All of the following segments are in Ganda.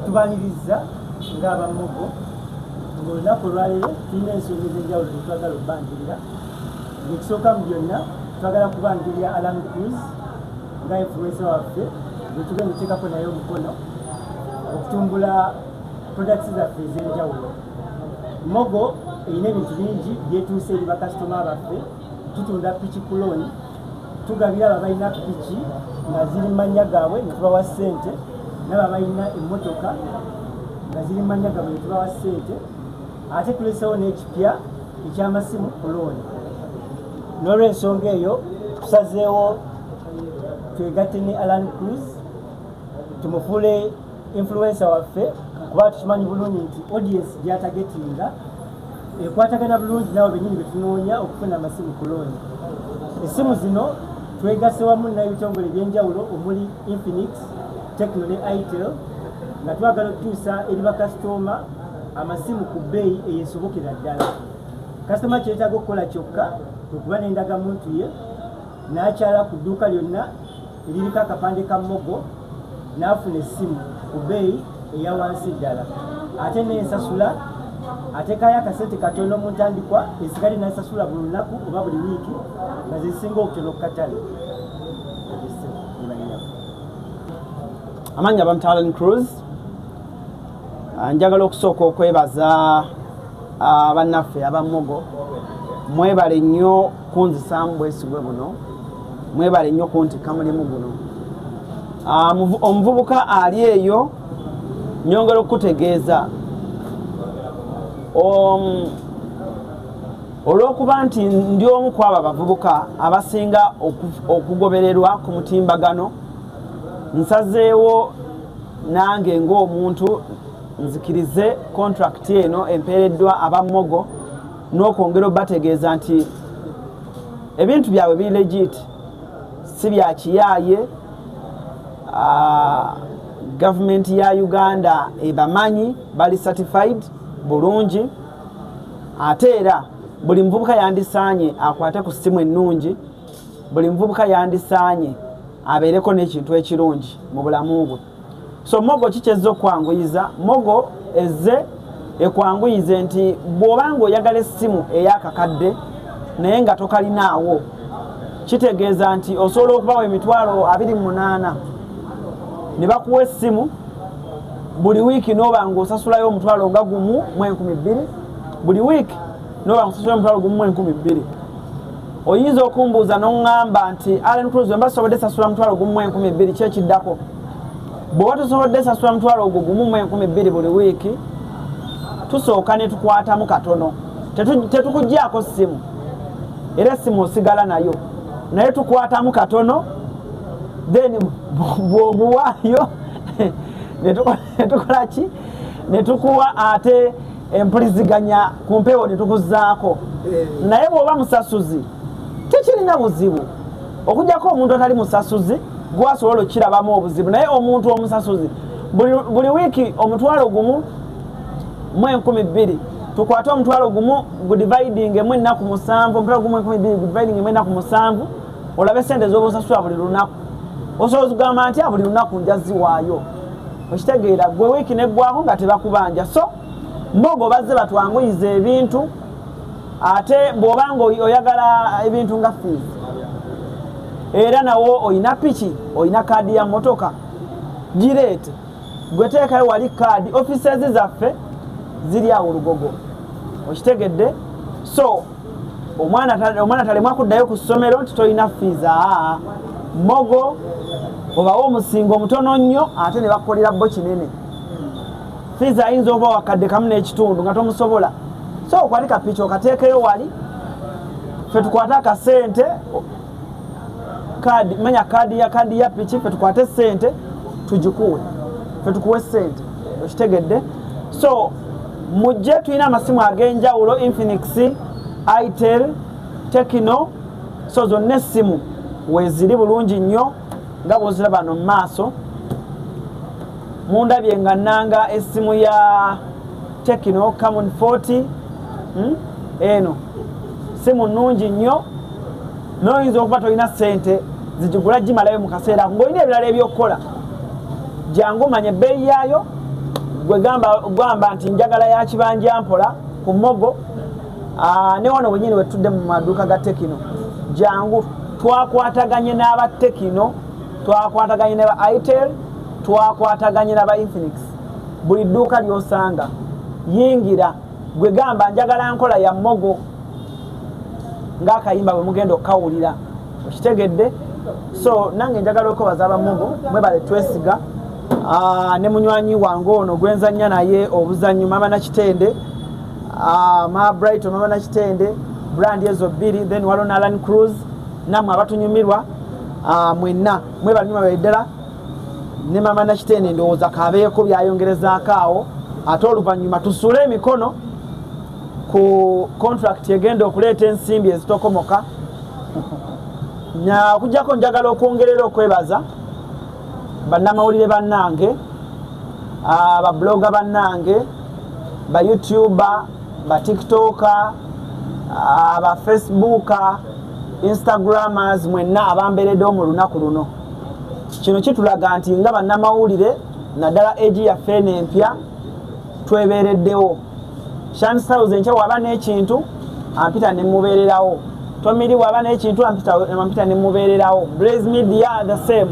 tubaniriza ngaba Mogo ng'olunaku olwaleero tulina ensonga ez'enjawulo tetwagala okubangirira. Ekisooka mu byonna twagala kubangirira Alan Cruz nga influencer waffe gwetugenda okuteekako naye omukono okutumbula products zaffe ez'enjawulo. Mogo erina ebintu bingi byetuuse eri bakasitoma baffe. Tutunda piki kuloni, tugabira ababalina piki nga ziri mannya gaabwe ne tubawa ssente, n'ababalina emmotoka nga ziri mannya gaabwe ne tubawa ssente. Ate tuleseewo n'ekipya eky'amasimu kuloni. N'olw'ensonga eyo tusazeewo twegatte ne Alan Cruz tumufuule influencer waffe kuba tukimanyi bulungi nti audience gy'atagetinga ekwatagana bulungi nabo bennyini betunoonya okufuna amasimu kuloni. Essimu zino twegase wamu n'ebitongole ebyenjawulo omuli Infinix, Tecno ne Itel nga twagala okutuusa eri bakasitoma amasimu ku bbeeyi eyeesobokera ddala. Kasitoma kyetaaga okukola kyokka okuba n'endagamuntu ye n'akyala ku dduuka lyonna eririko akapande ka Mogo n'afuna essimu ku bbeeyi eya wansi ddala. Ate n'ensasula ateekayo akasente katono mu ntandikwa esigale n'asasula buli lunaku oba buli wiiki nga zezisinga okutono ku katale. Amanya bamuta Alan Cruz. Njagala okusooka okwebaza bannaffe aba Mogo. Mwebale nnyo kunzisaamu bwesigwe buno, mwebale nnyo kuntikka mulimu guno. Omuvubuka ali eyo nyongera okutegeeza olw'okuba nti ndi omu ku abo abavubuka abasinga okugobererwa ku mutimbagano, nsazeewo nange ng'omuntu nzikirize contract eno empeereddwa aba Mogo n'okwongera obategeeza nti ebintu byabwe biri legit, si bya kiyaaye. Gavumenti ya Uganda ebamanyi, bali certified bulungi. Ate era buli muvubuka yandisaanye akwate ku ssimu ennungi, buli muvubuka yandisaanye abeereko n'ekintu ekirungi mu bulamu bwe. So Mogo kikyezza okwanguyiza. Mogo ezze ekwanguyize nti bw'obanga oyagala essimu ey'akakadde naye nga tokalinaawo, kitegeeza nti osobola okubawa $28,000 ne bakuwa essimu buli wiiki n'obanga osasulayo omutwalo nga gumu mu 12,000, buli wiiki n'obanga osasulayo omutwalo gumu mu 12,000. Oyinza okumbuuza n'oŋŋamba nti Alan Cruz mba sobodde sasula mutwalo gumu mu 12,000 kyekiddako. Bw'oba tosobodde sasula mutwalo ogwo gumu mu 12,000 buli wiiki, tusooka ne tukwatamu katono. Tetukuggyako ssimu era essimu osigala nayo, naye tukwatamu katono, then bw'obuwaayo netukola ki, ne tukuwa ate empuliziganya ku mpewo ne tukuzaako. Naye bw'oba musasuzi tekirina buzibu, okugyako omuntu atali musasuzi gwasobola okukirabamu obuzibu. Naye omuntu omusasuzi buli wiiki omutwalo gumu mu 12,000, tukwate omutwalo gumu gudividing mu ennaku 7, omutwalo gumu 12,000 gudividing mu ennaku 7, olabe sente z'oba osasula buli lunaku. Osobola kugamba nti buli lunaku njaziwaayo, okitegeera gwe wiiki neggwako nga tebakubanja. So Mogo bazze batwanguyiza ebintu. Ate bw'obanga oyagala ebintu nga fees era nawo oyina piki, oyina kaadi ya motoka, gireete gwe teekayo wali kaadi. Offices zaffe ziri awo Lugogo, okitegedde. So omwana talemwa kuddayo ku ssomero nti tolina fees. Mogo obawo omusingo omutono nnyo ate ne bakolera bo kinene. Fees ayinza oba wakadde kamu n'ekitundu nga tomusobola. So okwalika piki okateekeyo wali, ffe tukwate akasente kaadi, manya kaadi ya piki, ffe tukwate sente tugikuwe, ffe tukuwe sente, okitegedde. So mujje tulina amasimu ag'enjawulo, Infinix, Itel, Tecno. So zonna essimu weeziri bulungi nnyo nga bw'oziraba bano mu maaso. Mundabye nga nnanga essimu ya Tecno Camon 40, eno simu nnungi nnyo, n'oyinza okuba tolina ssente zigigula gimalayo mu kaseera ng'olina ebirala ebyokukola. Jangu manye ebbeeyi yaayo gwe gamba nti njagala ya kibanja mpola ku Mogo ne wano wenyini wetudde mu maduuka ga Tekino jangu twakwataganye n'aba Tekino twakwataganye n'aba Itel twakwataganye n'aba Infinix buli dduuka lyosanga yingira gwe gamba njagala nkola ya Mogo ng'akayimba bwe mugenda okukawulira okitegedde so nange njagala okubaza aba Mogo mwebale twesiga ne munywanyi wange ono gwenzanya naye obuzannyo mama Nakitende ma Brighton mama Nakitende brand ezo bbiri then waliwo na Land Cruise namwe abatunyumirwa mwenna mwebanyuma beddala ne mama Nakitende ndowooza kabeeko byayongerezaako awo ate oluvannyuma tusule emikono ku contract egenda okuleeta ensimbi ezitokomoka okujjako njagala okwongerera okwebaza bannamawulire bannange ababloga bannange ba YouTuber ba TikToker aba Facebooker Instagrammers mwenna abambereddewo mu lunaku luno kino kitulaga nti nga bannamawulire naddala egi yaffe n'empya twebeereddewo Shanstauze nkya waba n'ekintu ampita ne mubeererawo Tomiri waba n'ekintu ampita ne mubeererawo Blaze Media the same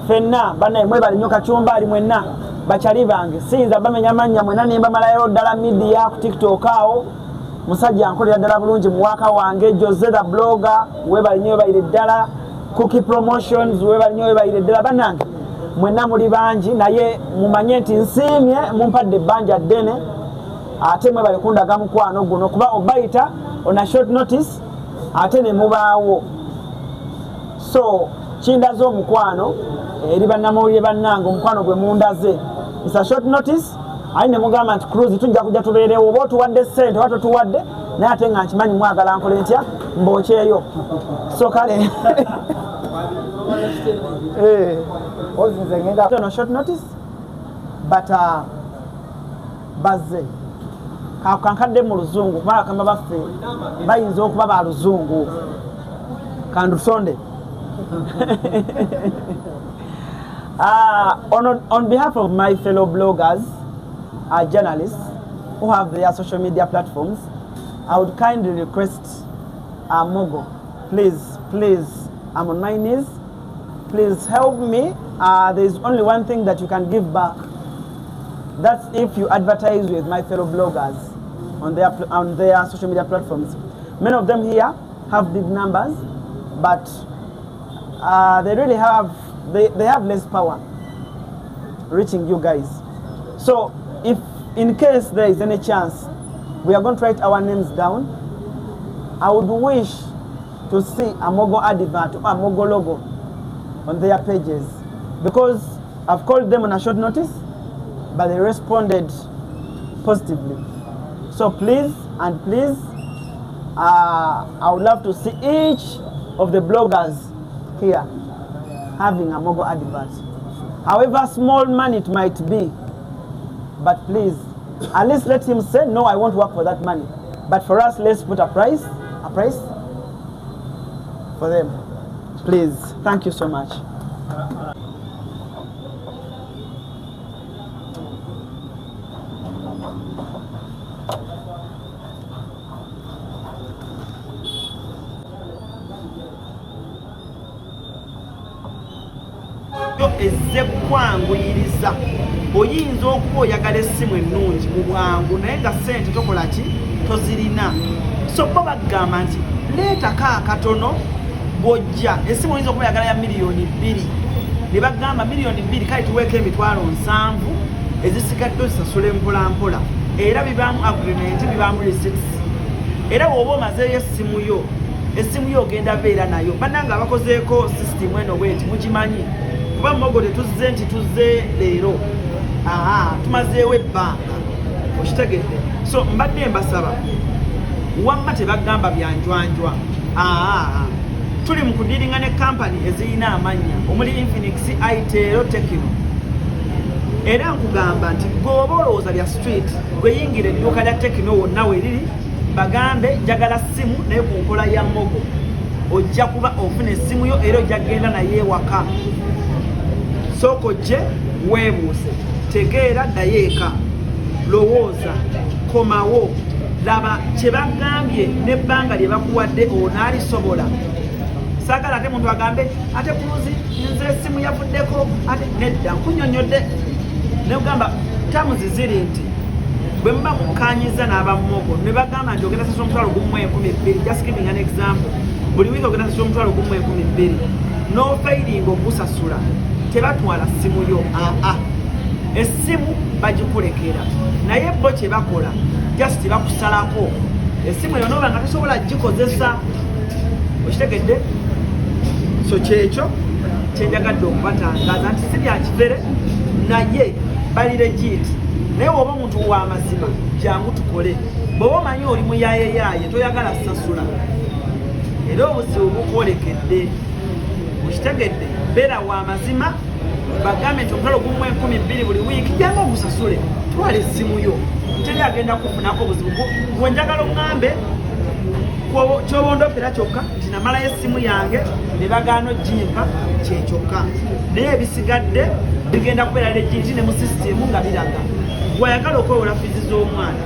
fenna banaye mwebali nnyo Kacumbali mwenna bakyali bange siyinza bamenya mannya mwenna ne mbamalayo ddala media ku TikTok awo musajja ankolera ddala bulungi muwaka wange Jose the blogger webali nnyo webalire ddala Cookie Promotions webali nnyo webalire ddala bannange mwenna muli bangi naye mumanye nti nsiimye mumpadde ebbanja ddene ate mwebali kundaga mukwano guno kuba obayita on a short notice ate ne mubaawo so kindaze omukwano eri bannamawulire bannange omukwano gwe mundaze it's a short notice ayi ne mugamba nti cruise tujja kujja tubeerewo oba otuwadde ssente oba totuwadde naye ate nga nkimanyi mwagala nkole ntya mbookyeyo so kale ozinze ngenda no short notice but bazze kankadde mu luzungu kuba akamba baffe bayinza okuba ba luzungu kandusonde on behalf of my fellow bloggers, journalists who have their social media platforms, I would kindly request Mogo, please, I'm on my knees, please help me. There's only one thing that you can give back. That's if you advertise with my fellow bloggers on their social media platforms. Many of them here have big numbers, but they really have less power reaching you guys. So if in case there is any chance we are going to write our names down, I would wish to see a Mogo advert or a Mogo logo on their pages, because I've called them on a short notice but they responded positively. So please and please, I would love to see each of the bloggers here having a Mogo advert. However small money it might be, but please, at least let him say, no, I won't work for that money. But for us, let's put a price for them. Please, thank you so much. Ezze kwanguyiriza oyinza okuba oyagala essimu ennungi mu bwangu naye nga ssente tokola ki tozirina, so bo bagamba nti leetako akatono bw'ojja essimu oyinza okuba oyagala ya miliyoni 2 ne bagamba miliyoni 2 kale tuweeko emitwalo 7 ezisigadde ozisasule mpolampola era bibaamu agreement bibaamu receipts era bw'oba omazeeyo essimu yo ogenda beera nayo bannanga abakozeeko system eno bweti mugimanyi kuba Mogo tetuzze nti tuzze leero tumazeewo ebbanga okitegedde, so mbadde mbasaba wamma tebagamba byanjwanjwa tuli mu kudiringa ne kampani ezirina amannya omuli Infinix, Itel, Tekino era nkugamba nti gwoba olowooza lya street gweyingira edduuka lya Tekino wonna weriri bagambe njagala ssimu naye ku nkola ya Mogo ojja kuba ofuna essimu yo era ojja kgenda naye ewaka. Soko je weebuuse tegeera ddayo eka lowooza komawo laba kye bagambye n'ebbanga lye bakuwadde onaalisobola saagala ate muntu agambe ate kuluzi nze essimu yavuddeko ate nedda nkunyonyodde negamba tamuzi ziri nti bwe muba mukkanyiza n'abammogo ne bagamba nti ogenda sasula omutwalo gumu 12 just giving an example buli wiiki ogenda sasula omutwalo gumu 12 n'ofeiringa ogusasula tebatwala ssimu yo essimu bagikulekera naye bo kye bakola just bakusalako essimu eyo nooba nga tosobola gikozesa okitegedde so kyekyo kyenjagadde okubatangaza nti si byakifere naye bali legit naye woba omuntu w'amazima jangu tukole bw'oba omanyi oli muyayeyaye toyagala sasula era obuzibu bukwolekedde okitegedde beera w'amazima bagambe nti omutwalo gumu 12 buli wiiki jangu ogusasule twala essimu yo teri agenda kufunako obuzibu gwe njagala oŋŋambe kyoba ondopera kyokka nti namalayo essimu yange ne bagaana ogimpa kyekyokka naye ebisigadde bigenda kubeera legiti ne mu sisitemu nga biraga gwayagala okwewola fizi z'omwana